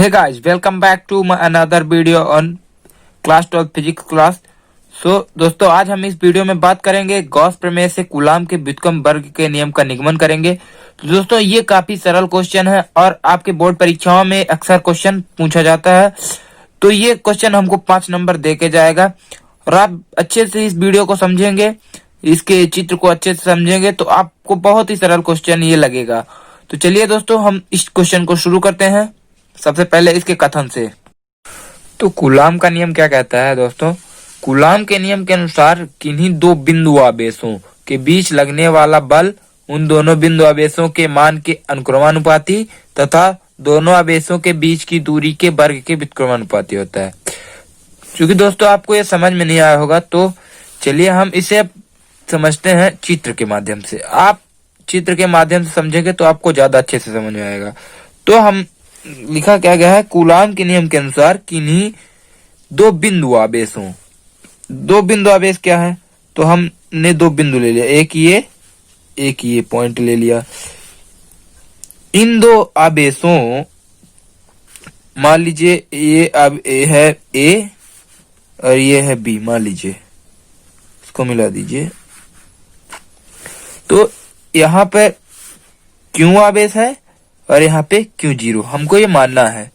Hey guys, welcome back to my another video on class 12 physics class. दोस्तों आज हम इस वीडियो में बात करेंगे गॉस प्रमेय से कूलाम के व्युत्क्रम वर्ग के नियम का निगमन करेंगे। तो दोस्तों ये काफी सरल क्वेश्चन है और आपके बोर्ड परीक्षाओं में अक्सर क्वेश्चन पूछा जाता है। तो ये क्वेश्चन हमको 5 नंबर दे के जाएगा और आप अच्छे से इस वीडियो को समझेंगे, इसके चित्र को अच्छे से समझेंगे तो आपको बहुत ही सरल क्वेश्चन ये लगेगा। तो चलिए दोस्तों हम इस क्वेश्चन को शुरू करते हैं। सबसे पहले इसके कथन से। तो कूलाम का नियम क्या कहता है दोस्तों? कूलाम के नियम के अनुसार किन्हीं दो बिंदु आवेशों के बीच लगने वाला बल उन दोनों बिंदु आवेशों के मान के अनुक्रमानुपाती तथा दोनों आवेशों के बीच की दूरी के वर्ग के व्युत्क्रमानुपाती होता है। क्योंकि दोस्तों आपको ये समझ में नहीं आया होगा तो चलिए हम इसे समझते हैं चित्र के माध्यम से। आप चित्र के माध्यम से समझेंगे तो आपको ज्यादा अच्छे से समझ में आएगा। तो हम लिखा क्या गया है, कूलाम के नियम के अनुसार किन्हीं दो बिंदु आवेशों, दो बिंदु आवेश क्या है तो हमने दो बिंदु ले लिया, एक ये पॉइंट ले लिया। इन दो आवेशों, मान लीजिए ये अब ए है ए और ये है बी, मान लीजिए इसको मिला दीजिए। तो यहाँ पर क्यों आवेश है और यहाँ पे क्यों जीरो, हमको ये मानना है।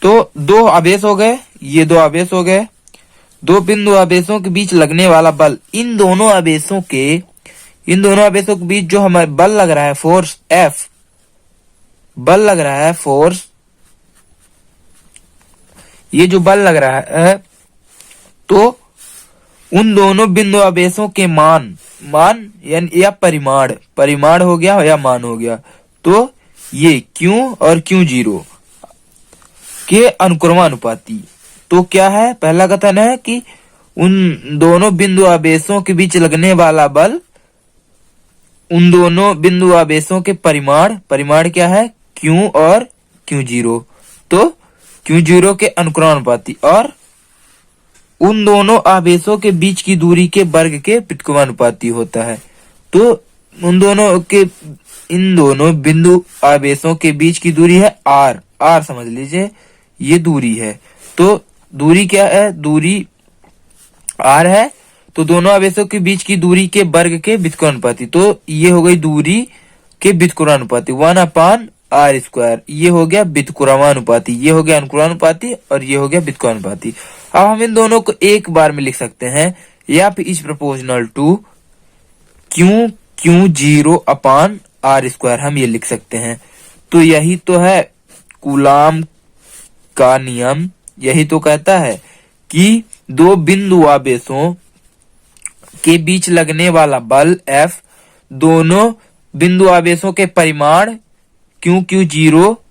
तो दो आवेश हो गए, ये दो आवेश हो गए। दो बिंदु आवेशों के बीच लगने वाला बल, इन दोनों आवेशों के बीच जो हमारे बल लग रहा है, फोर्स एफ बल लग रहा है, फोर्स ये जो बल लग रहा है, तो उन दोनों बिंदु आवेशों के मान यानी या परिमाण हो गया या मान हो गया, तो ये क्यू और क्यू जीरो के अनुक्रमानुपाती। तो क्या है, पहला कथन है कि उन दोनों बिंदु आवेशों के बीच लगने वाला बल उन दोनों बिंदु आवेशों के परिमाण क्या है, क्यू और क्यू जीरो, तो क्यू जीरो के अनुक्रमानुपाती और उन दोनों आवेशों के बीच की दूरी के वर्ग के व्युत्क्रमानुपाती होता है। तो इन दोनों बिंदु आवेशों के बीच की दूरी है आर समझ लीजिए, ये दूरी है। तो दूरी क्या है, दूरी आर है, तो दोनों आवेशों के बीच की दूरी के वर्ग के व्युत्क्रमानुपाती। तो ये हो गई दूरी के व्युत्क्रमानुपाती 1/r²। ये हो गया व्युत्क्रमानुपाती, ये हो गया अनुक्रमानुपाती और ये हो गया व्युत्क्रमानुपाती। अब हम इन दोनों को एक बार में लिख सकते हैं, या फिर is proportional to Q zero upon r², हम ये लिख सकते हैं। तो यही तो है कूलाम का नियम, यही तो कहता है कि दो बिंदु आवेशों के बीच लगने वाला बल F दोनों बिंदु आवेशों के परिमाण क्यू जीरो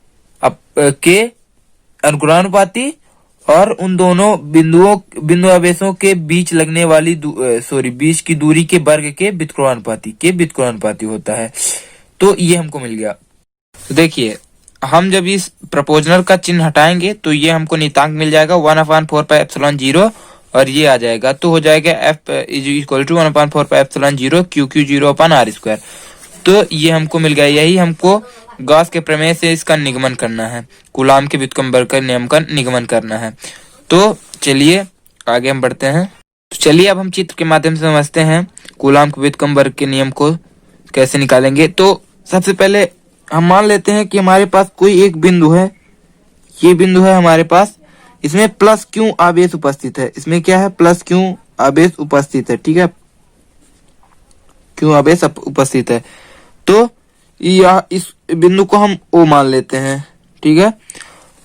के अनुक्रमानुपाती और उन दोनों बिंदु आवेशों के बीच लगने वाली बीच की दूरी के वर्ग के व्युत्क्रमानुपाती होता है। तो ये हमको मिल गया। तो देखिए हम जब इस प्रपोजनल का चिन्ह हटाएंगे तो ये हमको नियतांक मिल जाएगा 1/4πε0 और ये आ जाएगा, तो हो जाएगा F = 1/4πε0 Q zero upon r²। तो ये हमको मिल गया। यही हमको गॉस के प्रमेय से इसका निगमन करना है, कूलाम के व्युत्क्रम वर्ग के नियम का निगमन करना है। तो चलिए आगे हम बढ़ते हैं। तो चलिए अब हम चित्र के माध्यम से समझते हैं कूलाम के व्युत्क्रम वर्ग के नियम को कैसे निकालेंगे। तो सबसे पहले हम मान लेते हैं कि हमारे पास कोई एक बिंदु है, ये बिंदु है हमारे पास, इसमें प्लस क्यू आवेश उपस्थित है। इसमें क्या है, प्लस क्यू आवेश उपस्थित है, ठीक है, क्यू आवेश उपस्थित है। तो इस बिंदु को हम O मान लेते हैं, ठीक है।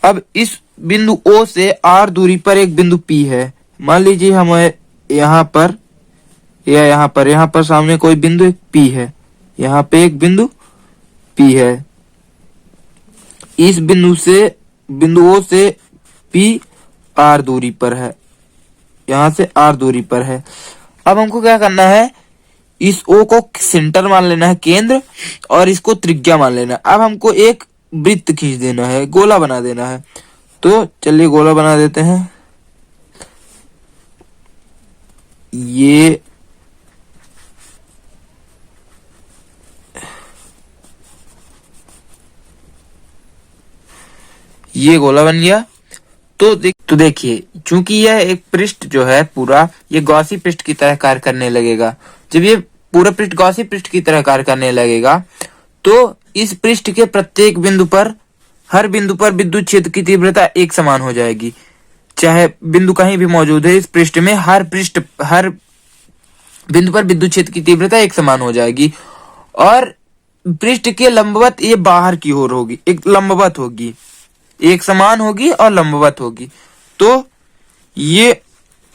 अब इस बिंदु O से R दूरी पर एक बिंदु P है। मान लीजिए हमें यहाँ पर या यहाँ पर सामने कोई बिंदु एक P है, यहाँ पे एक बिंदु P है। इस बिंदु O से P R दूरी पर है, यहाँ से R दूरी पर है। अब हमको क्या करना है, इस O को सेंटर मान लेना है, केंद्र, और इसको त्रिज्या मान लेना है। अब हमको एक वृत्त खींच देना है, गोला बना देना है। तो चलिए गोला बना देते हैं। ये गोला बन गया। तो देखिए, चूंकि यह एक पृष्ठ जो है पूरा ये गॉसी पृष्ठ की तरह कार्य करने लगेगा। जब ये पूरा पृष्ठ गॉसी पृष्ठ की तरह कार्य करने लगेगा तो इस पृष्ठ के प्रत्येक बिंदु पर, हर बिंदु पर विद्युत क्षेत्र की तीव्रता एक समान हो जाएगी। चाहे बिंदु कहीं भी मौजूद है इस पृष्ठ में, हर बिंदु पर विद्युत क्षेत्र की तीव्रता एक समान हो जाएगी। और पृष्ठ के लंबवत ये बाहर की ओर होगी, एक लंबवत होगी, एक समान होगी और लंबवत होगी। तो ये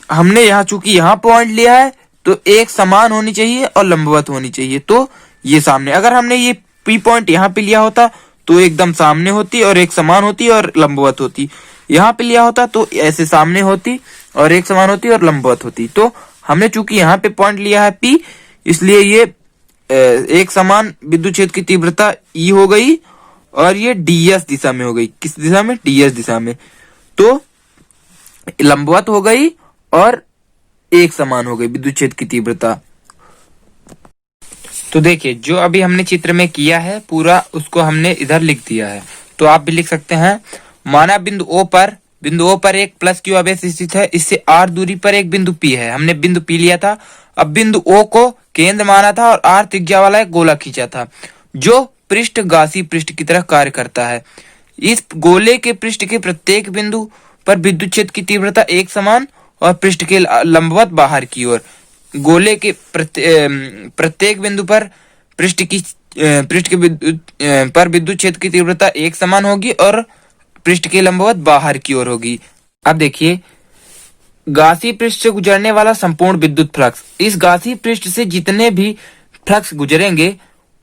हमने यहाँ चूंकि यहाँ पॉइंट लिया है तो एक समान होनी चाहिए और लंबवत होनी चाहिए। तो ये सामने, अगर हमने ये पी पॉइंट यहाँ पे लिया होता तो एकदम सामने होती और एक समान होती और लंबवत होती। यहाँ पे लिया होता तो ऐसे सामने होती और एक समान होती और लंबवत होती। तो हमने चूंकि यहाँ पे पॉइंट लिया है पी, इसलिए ये एक समान विद्युत क्षेत्र की तीव्रता ई हो गई और ये डीएस दिशा में हो गई। किस दिशा में? डीएस दिशा में। तो लंबवत हो गई और एक समान हो गई विद्युत क्षेत्र की तीव्रता। तो देखिए, जो अभी हमने चित्र में किया है पूरा उसको हमने इधर लिख दिया है। तो आप भी लिख सकते हैं, माना बिंदु ओ पर एक प्लस क्यू आवेश स्थित है, इससे आर दूरी पर एक बिंदु पी है। हमने बिंदु पी लिया था। अब बिंदु ओ को केंद्र माना था और आर त्रिज्या वाला एक गोला खींचा था जो पृष्ठ गॉसी पृष्ठ की तरह कार्य करता है। इस गोले के पृष्ठ के प्रत्येक बिंदु पर विद्युत क्षेत्र की तीव्रता एक समान और पृष्ठ के लंबवत बाहर की ओर। गोले के प्रत्येक बिंदु पर पृष्ठ के विद्युत क्षेत्र की तीव्रता एक समान होगी और पृष्ठ के लंबवत बाहर की ओर होगी। अब देखिए, गॉसी पृष्ठ से गुजरने वाला संपूर्ण विद्युत फ्लक्स, इस गॉसी पृष्ठ से जितने भी फ्लक्स गुजरेंगे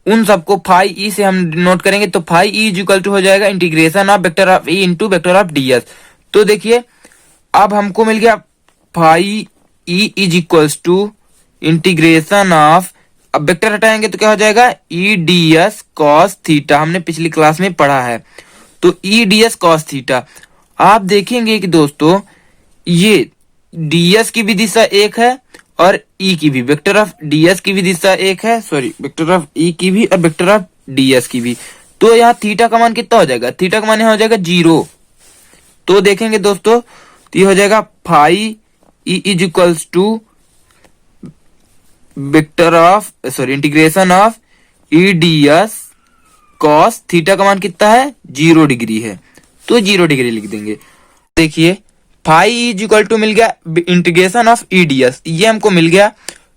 उन सबको फाई ई से हम नोट करेंगे। तो phi E is equal to हो जाएगा integration of vector of E into vector of DS. तो देखिए, अब हमको मिल गया phi E is equals to integration of, अब वेक्टर हटाएंगे तो क्या हो जाएगा, E D S cos theta. हमने पिछली क्लास में पढ़ा है। तो E D S cos theta. आप देखेंगे कि दोस्तों ये ds की भी दिशा एक है और e की भी, वेक्टर ऑफ ds की भी दिशा एक है, सॉरी वेक्टर ऑफ e की भी और वेक्टर ऑफ ds की भी। तो यहाँ थीटा का मान कितना हो जाएगा, थीटा का मान यहाँ हो जाएगा 0। तो देखेंगे दोस्तों, तो ये हो जाएगा phi e is equals to vector of, sorry integration of E D S cos theta का मान कितना है, 0 डिग्री है। तो 0 डिग्री लिख देंगे। देखिए, फाई इज इक्वल टू मिल गया integration of E D S, ये हमको मिल गया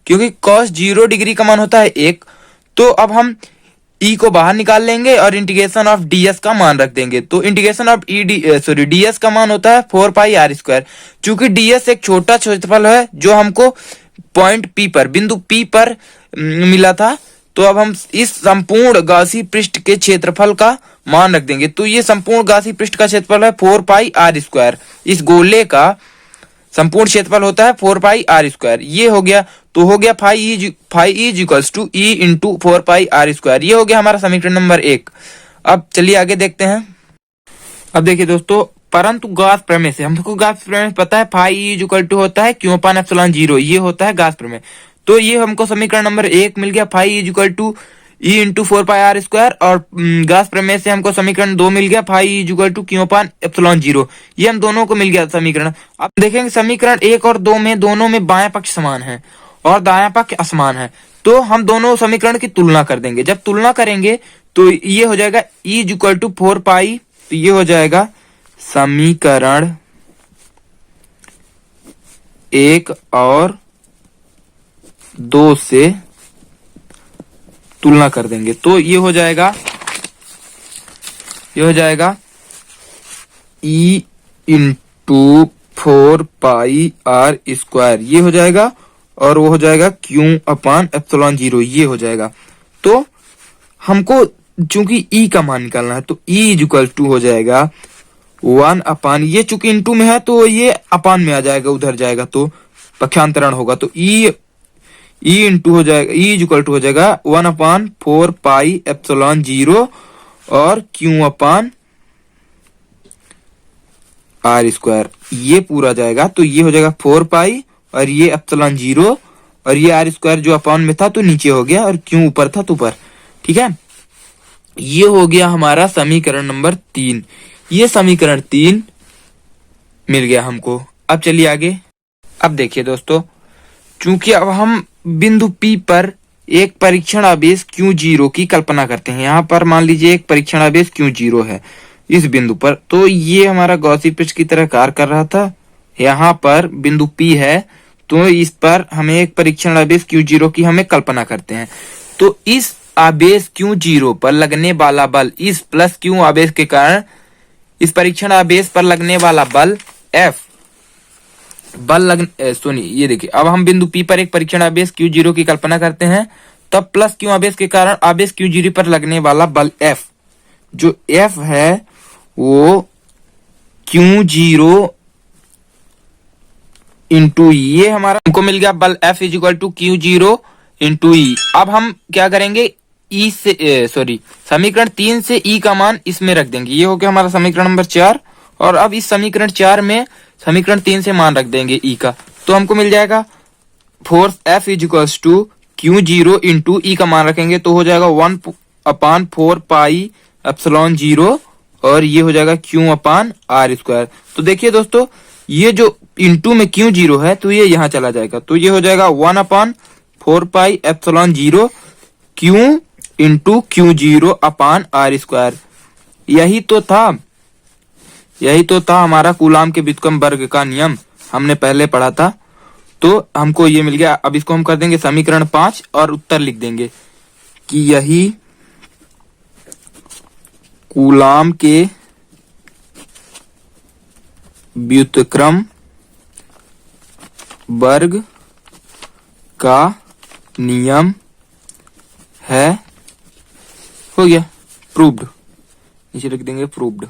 क्योंकि कॉस 0 डिग्री का मान होता है 1। तो अब हम ई को बाहर निकाल लेंगे और इंटीग्रेशन ऑफ डीएस का मान रख देंगे। तो इंटीग्रेशन ऑफ डीएस का मान होता है 4 पाई आर स्क्वायर। चूंकि डीएस एक छोटा क्षेत्रफल है जो हमको पॉइंट पी पर, बिंदु पी पर मिला था, तो अब हम इस संपूर्ण गॉसी पृष्ठ के क्षेत्रफल का मान रख देंगे। तो ये संपूर्ण गॉसी पृष्ठ का क्षेत्रफल है 4 पाई आर स्क्वायर। इस गोले का संपूर्ण क्षेत्रफल होता है 4 पाई आर स्क्वायर। ये हो गया, तो हो गया phi is equals to E into 4 pi R square. ये हो गया हमारा समीकरण नंबर 1। अब चलिए आगे देखते हैं। अब देखिए दोस्तों, परंतु गॉस प्रमेय से हमको गॉस प्रमेय पता है फाई इज इक्वल टू होता है क्यू अपान एप्सिलॉन 0, ये होता है गॉस प्रमेय। तो ये हमको समीकरण नंबर 1 मिल गया, phi is equal to E into 4 pi R square. और गॉस प्रमेय से हमको समीकरण 2 मिल गया, phi is equal to Q upon epsilon 0। ये हम दोनों को मिल गया समीकरण। अब देखेंगे समीकरण 1 और 2 में दोनों में बाएं पक्ष समान है और दायां पक्ष असमान है। तो हम दोनों समीकरण की तुलना कर देंगे। जब तुलना करेंगे तो ये हो जाएगा ई इज इक्वल टू 4 पाई, तो ये हो जाएगा समीकरण 1 और 2 से तुलना कर देंगे। तो ये हो जाएगा E into 4 pi R square, ये हो जाएगा, और वो हो जाएगा क्यू अपान एप्सिलॉन 0, ये हो जाएगा। तो हमको चूंकि ई का मान निकालना है तो ई इज इक्वल टू हो जाएगा 1 अपान, ये चूंकि इंटू में है तो ये अपान में आ जाएगा, उधर जाएगा तो पक्षांतरण होगा। तो ई इंटू हो जाएगा, ई इज इक्वल टू हो जाएगा 1 अपान 4 पाई एप्सिलॉन 0 और क्यू अपान आर स्क्वायर, ये पूरा जाएगा। तो ये हो जाएगा 4 पाई और ये एप्सिलॉन 0 और ये आर स्क्वायर जो अपान में था तो नीचे हो गया और क्यू ऊपर था तो ऊपर। ठीक है, ये हो गया हमारा समीकरण नंबर 3। ये समीकरण 3 मिल गया हमको। अब चलिए आगे। अब देखिए दोस्तों, चूंकि अब हम बिंदु P पर एक परीक्षण आवेश Q0 की कल्पना करते हैं। यहाँ पर मान लीजिए एक परीक्षण आवेश Q0 है इस बिंदु पर, तो ये हमारा गॉसी पिच की तरह कार्य कर रहा था। यहाँ पर बिंदु P है, तो इस पर हमें एक परीक्षण आवेश Q0 की हमें कल्पना करते हैं। तो इस आवेश Q0 पर लगने वाला बल, इस प्लस Q आवेश के कारण इस परीक्षण आवेश पर लगने वाला बल F सुनिए, ये देखिए, अब हम बिंदु P पर एक परीक्षण आवेश Q0 की कल्पना करते हैं, तब प्लस Q आवेश के कारण आवेश Q0 पर लगने वाला बल F, जो F है वो Q0 इंटू ये हमारा हमको मिल गया बल F is equal to Q0 into E. अब हम क्या करेंगे, ई से समीकरण 3 से ई का मान इसमें रख देंगे। ये हो गया हमारा समीकरण नंबर 4। और अब इस समीकरण 4 में समीकरण 3 से मान रख देंगे ई का, तो हमको मिल जाएगा force F is equal to Q0 into E का मान रखेंगे तो हो जाएगा 1/4 पाई एप्सिलॉन 0, और ये हो जाएगा Q/r²। तो देखिए दोस्तों, ये जो इंटू में Q0 है तो ये यहाँ चला जाएगा, तो ये हो जाएगा 1/4 pi epsilon 0 Q into Q0/r²। यही तो था हमारा कूलाम के व्युत्क्रम वर्ग का नियम, हमने पहले पढ़ा था। तो हमको ये मिल गया। अब इसको हम कर देंगे समीकरण 5 और उत्तर लिख देंगे कि यही कूलाम के व्युत्क्रम वर्ग का नियम है। हो गया, प्रूव्ड। नीचे लिख देंगे प्रूव्ड।